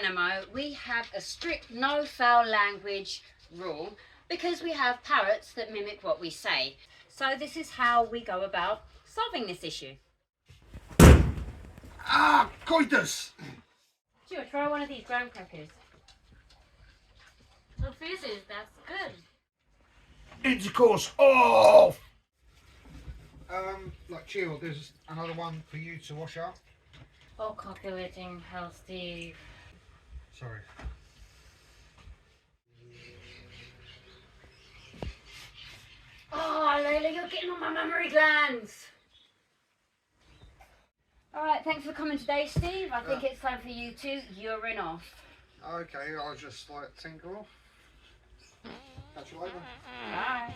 Dynamo, we have a strict no foul language rule because we have parrots that mimic what we say. So this is how we go about solving this issue. Ah, coitus! Sure, try one of these graham crackers. The fizzes, that's good. Intercourse off! Like chill, there's another one for you to wash up. Oh, calculating how, Steve. Sorry. Oh, Layla, you're getting on my mammary glands. Alright, thanks for coming today, Steve. I think it's time for you to urine off. Okay, I'll just like tinker off. Catch you later. Bye.